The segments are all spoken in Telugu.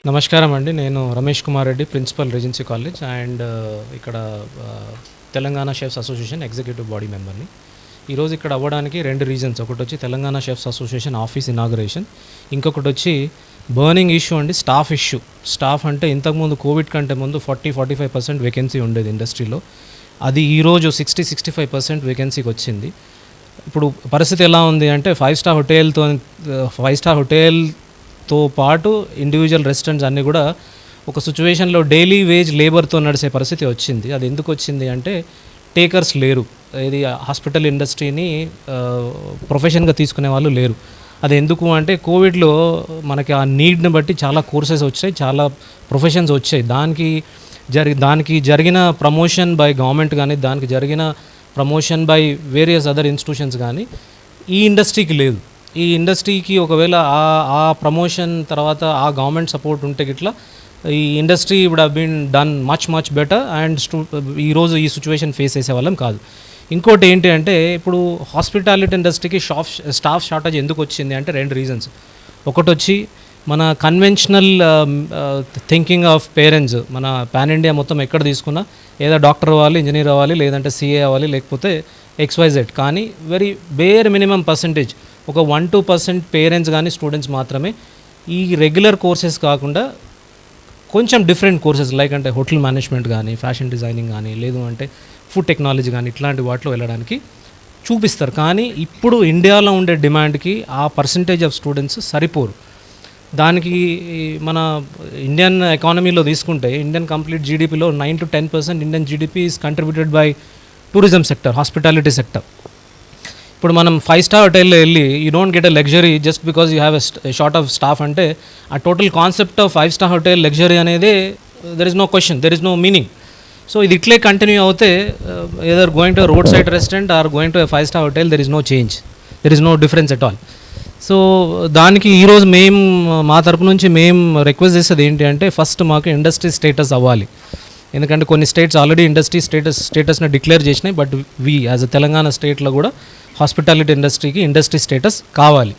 నమస్కారం అండి. నేను Ramesh Kumar Reddy, principal Regency college and ఇక్కడ Telangana chefs association executive body మెంబర్ని. ఈరోజు ఇక్కడ అవ్వడానికి రెండు రీజన్స్. ఒకటి వచ్చి Telangana chefs association office inauguration, ఇంకొకటి వచ్చి బర్నింగ్ ఇష్యూ అండి, స్టాఫ్ ఇష్యూ. స్టాఫ్ అంటే ఇంతకుముందు కోవిడ్ కంటే ముందు 40-45% వేకెన్సీ ఉండేది ఇండస్ట్రీలో. అది ఈరోజు 60-65% వేకెన్సీకి వచ్చింది. ఇప్పుడు పరిస్థితి ఎలా ఉంది అంటే ఫైవ్ స్టార్ హోటల్తో పాటు ఇండివిజువల్ రెస్టారెంట్స్ అన్నీ కూడా ఒక సిచ్యువేషన్లో డైలీ వేజ్ లేబర్తో నడిచే పరిస్థితి వచ్చింది. అది ఎందుకు వచ్చింది అంటే టేకర్స్ లేరు. ఇది హాస్పిటల్ ఇండస్ట్రీని ప్రొఫెషన్గా తీసుకునే వాళ్ళు లేరు. అది ఎందుకు అంటే కోవిడ్లో మనకి ఆ నీడ్ని బట్టి చాలా కోర్సెస్ వచ్చాయి, చాలా ప్రొఫెషన్స్ వచ్చాయి. దానికి జరిగిన ప్రమోషన్ బై గవర్నమెంట్ కానీ, దానికి జరిగిన promotion by various other institutions కానీ ఈ ఇండస్ట్రీకి లేదు. ఈ ఇండస్ట్రీకి ఒకవేళ ఆ ప్రమోషన్ తర్వాత ఆ గవర్నమెంట్ సపోర్ట్ ఉంటే గిట్లా ఈ industry would have been done much better and ఈరోజు ఈ సిచ్యువేషన్ ఫేస్ చేసేవాళ్ళం కాదు. ఇంకోటి ఏంటి అంటే ఇప్పుడు హాస్పిటాలిటీ ఇండస్ట్రీకి స్టాఫ్ షార్టేజ్ ఎందుకు వచ్చింది అంటే రెండు రీజన్స్. ఒకటి వచ్చి మన కన్వెన్షనల్ థింకింగ్ ఆఫ్ పేరెంట్స్, మన పాన్ ఇండియా మొత్తం ఎక్కడ తీసుకున్నా ఏదో డాక్టర్ అవ్వాలి, ఇంజనీర్ అవ్వాలి, లేదంటే సిఏ అవ్వాలి, లేకపోతే XYZ. కానీ వెరీ బేర్ మినిమం పర్సంటేజ్, ఒక 1-2% పేరెంట్స్ కానీ స్టూడెంట్స్ మాత్రమే ఈ రెగ్యులర్ కోర్సెస్ కాకుండా కొంచెం డిఫరెంట్ కోర్సెస్ లైక్ అంటే హోటల్ మేనేజ్మెంట్ కానీ, ఫ్యాషన్ డిజైనింగ్ కానీ, లేదు అంటే ఫుడ్ టెక్నాలజీ కానీ ఇట్లాంటి వాటిలో వెళ్ళడానికి చూపిస్తారు. కానీ ఇప్పుడు ఇండియాలో ఉండే డిమాండ్కి ఆ పర్సంటేజ్ ఆఫ్ స్టూడెంట్స్ సరిపోరు. దానికి మన ఇండియన్ ఎకానమీలో తీసుకుంటే ఇండియన్ కంప్లీట్ జీడిపిలో 9-10% Indian GDP is contributed by tourism sector, hospitality sector. ఇప్పుడు మనం 5-స్టార్ హోటల్లో వెళ్ళి you don't get a luxury just because you have a short of staff అంటే ఆ టోటల్ కాన్సెప్ట్ ఆఫ్ 5-స్టార్ హోటల్ లగ్జరీ అనేది there is no question, there is no meaning. So ఇది ఇట్లే కంటిన్యూ అవుతే either going to road side restaurant or going to a 5-స్టార్ hotel there is no change, there is no difference at all. So దానికి ఈరోజు మా తరపు నుంచి మేము రిక్వెస్ట్ చేసేది ఏంటి అంటే ఫస్ట్ మాకు ఇండస్ట్రీ స్టేటస్ అవ్వాలి. ఎందుకంటే కొన్ని స్టేట్స్ ఆల్రెడీ ఇండస్ట్రీ స్టేటస్ని డిక్లేర్ చేసినాయి. But we as a Telangana స్టేట్లో కూడా హాస్పిటాలిటీ ఇండస్ట్రీకి ఇండస్ట్రీ స్టేటస్ కావాలి.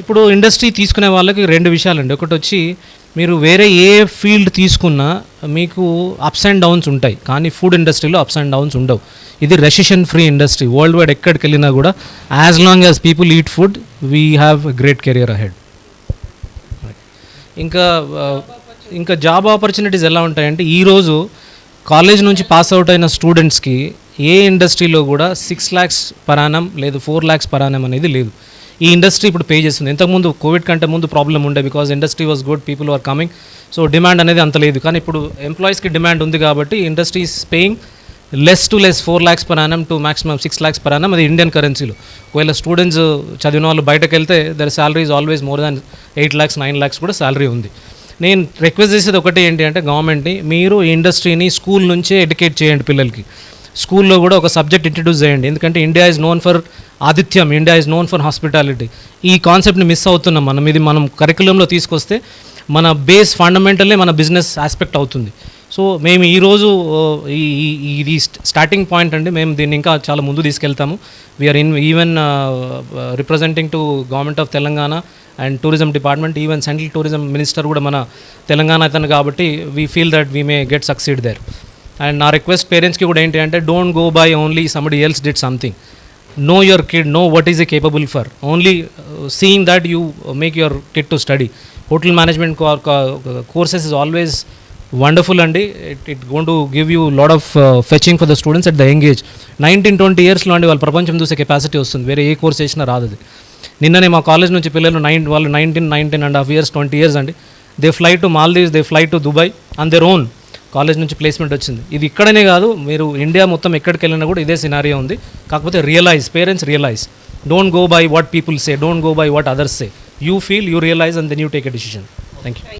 ఇప్పుడు ఇండస్ట్రీ తీసుకునే వాళ్ళకి రెండు విషయాలండి. ఒకటి వచ్చి మీరు వేరే ఏ ఫీల్డ్ తీసుకున్నా మీకు అప్స్ అండ్ డౌన్స్ ఉంటాయి, కానీ ఫుడ్ ఇండస్ట్రీలో అప్స్ అండ్ డౌన్స్ ఉండవు. ఇది recession free industry. World wide ఎక్కడికి వెళ్ళినా కూడా as long as people eat food we have great career ahead. ఇంకా జాబ్ ఆపర్చునిటీస్ ఎలా ఉంటాయంటే ఈరోజు కాలేజ్ నుంచి పాస్ అవుట్ అయిన స్టూడెంట్స్కి ఏ ఇండస్ట్రీలో కూడా 6 lakhs per annum లేదు 4 lakhs per annum అనేది లేదు. ఈ ఇండస్ట్రీ ఇప్పుడు పే చేస్తుంది. ఇంతకుముందు కోవిడ్ కంటే ముందు ప్రాబ్లం ఉండే because industry was good, people are coming, so demand అనేది అంత లేదు. కానీ ఇప్పుడు ఎంప్లాయీస్కి డిమాండ్ ఉంది కాబట్టి industry is paying less 4 lakhs per annum to maximum 6 lakhs per annum. అది ఇండియన్ కరెన్సీలో. ఒకవేళ స్టూడెంట్స్ చదివిన వాళ్ళు బయటకు వెళ్తే their salary is always more than 8 lakhs 9 lakhs కూడా శాలరీ ఉంది. నేను రిక్వెస్ట్ చేసేది ఒకటి ఏంటి అంటే గవర్నమెంట్ని, మీరు ఈ ఇండస్ట్రీని స్కూల్ నుంచే ఎడ్యుకేట్ చేయండి. పిల్లలకి స్కూల్లో కూడా ఒక సబ్జెక్ట్ ఇంట్రడ్యూస్ చేయండి. ఎందుకంటే ఇండియా ఈజ్ నోన్ ఫర్ ఆతిథ్యం, India is known for hospitality. ఈ కాన్సెప్ట్ని మిస్ అవుతున్నాం మనం. ఇది మనం కరికులంలో తీసుకొస్తే మన బేస్ ఫండమెంటల్లే మన బిజినెస్ ఆస్పెక్ట్ అవుతుంది. సో మేము ఈరోజు ఇది స్టార్టింగ్ పాయింట్ అండి. మేము దీన్ని ఇంకా చాలా ముందు తీసుకెళ్తాము. We are even representing to government of Telangana and tourism department, even central tourism minister కూడా మన తెలంగాణ అతను కాబట్టి we feel that we may get succeed there. And నా రిక్వెస్ట్ పేరెంట్స్కి కూడా ఏంటి అంటే don't go by only somebody else did something. know your kid, know what is he capable for. Only seeing that you make your kid to study. Hotel management courses is always wonderful and it going to give you lot of fetching for the students at the young age. 19-20 years లో అండి వాళ్ళు ప్రపంచం చూసే కెపాసిటీ వస్తుంది. వేరే ఏ కోర్స్ చేసినా రాదు. నిన్ననే మా కాలేజ్ నుంచి పిల్లలు వాళ్ళు 19.5 years 20 years అండి, they fly to Maldives, they fly to Dubai on their own. College నుంచి ప్లేస్మెంట్ వచ్చింది. ఇది ఇక్కడనే కాదు, మీరు ఇండియా మొత్తం ఎక్కడికి వెళ్ళినా కూడా ఇదే సినారియో ఉంది. కాకపోతే parents realise, don't go by what people say, don't go by what others say. You feel, you realise and then you take a decision. Thank you.